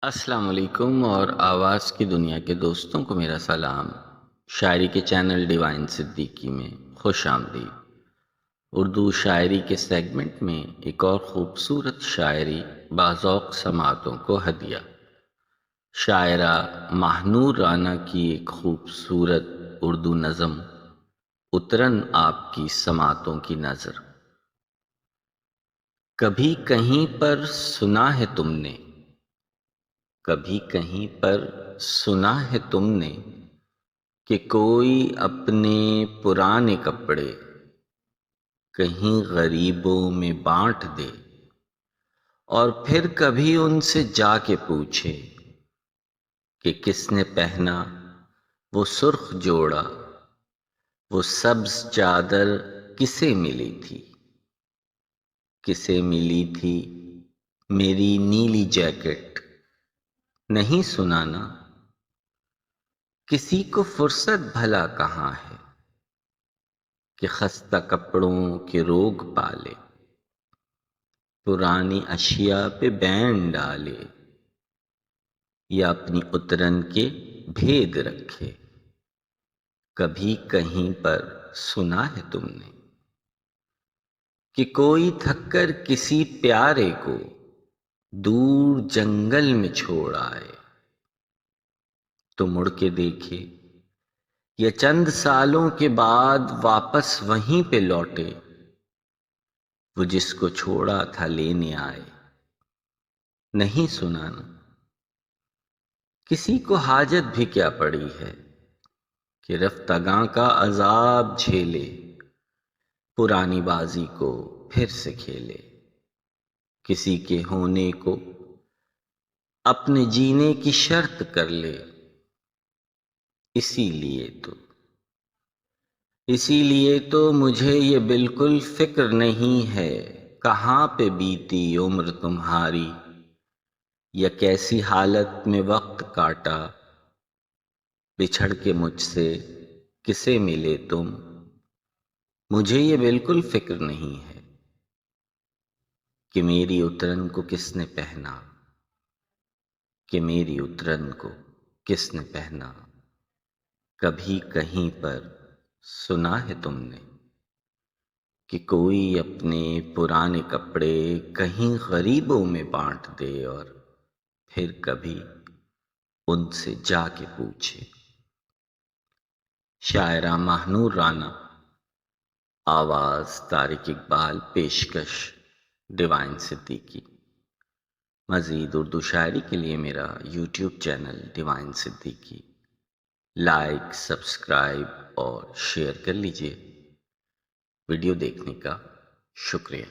السلام علیکم اور آواز کی دنیا کے دوستوں کو میرا سلام۔ شاعری کے چینل ڈیوائن صدیقی میں خوش آمدید۔ اردو شاعری کے سیگمنٹ میں ایک اور خوبصورت شاعری باذوق سماعتوں کو ہدیہ۔ شاعرہ ماہنور رانا کی ایک خوبصورت اردو نظم اترن آپ کی سماعتوں کی نظر۔ کبھی کہیں پر سنا ہے تم نے، کبھی کہیں پر سنا ہے تم نے کہ کوئی اپنے پرانے کپڑے کہیں غریبوں میں بانٹ دے، اور پھر کبھی ان سے جا کے پوچھے کہ کس نے پہنا وہ سرخ جوڑا، وہ سبز چادر کسے ملی تھی، کسے ملی تھی میری نیلی جیکٹ، نہیں سنانا۔ کسی کو فرصت بھلا کہاں ہے کہ خستہ کپڑوں کے روگ پالے، پرانی اشیاء پہ بین ڈالے، یا اپنی اترن کے بھید رکھے۔ کبھی کہیں پر سنا ہے تم نے کہ کوئی تھک کر کسی پیارے کو دور جنگل میں چھوڑ آئے، تو مڑ کے دیکھے یا چند سالوں کے بعد واپس وہیں پہ لوٹے، وہ جس کو چھوڑا تھا لینے آئے، نہیں سنانا۔ کسی کو حاجت بھی کیا پڑی ہے کہ رفتگاں کا عذاب جھیلے، پرانی بازی کو پھر سے کھیلے، کسی کے ہونے کو اپنے جینے کی شرط کر لے۔ اسی لیے تو مجھے یہ بالکل فکر نہیں ہے کہاں پہ بیتی عمر تمہاری، یا کیسی حالت میں وقت کاٹا، بچھڑ کے مجھ سے کسے ملے تم۔ مجھے یہ بالکل فکر نہیں ہے کہ میری اترن کو کس نے پہنا، کہ میری اترن کو کس نے پہنا۔ کبھی کہیں پر سنا ہے تم نے کہ کوئی اپنے پرانے کپڑے کہیں غریبوں میں بانٹ دے، اور پھر کبھی ان سے جا کے پوچھے۔ شاعرہ ماہنور رانا، آواز طارق اقبال، پیشکش ڈیوائن صدیقی۔ مزید اردو شاعری کے لیے میرا YouTube channel divine Siddiqui like, subscribe اور شیئر کر لیجئے۔ ویڈیو دیکھنے کا شکریہ۔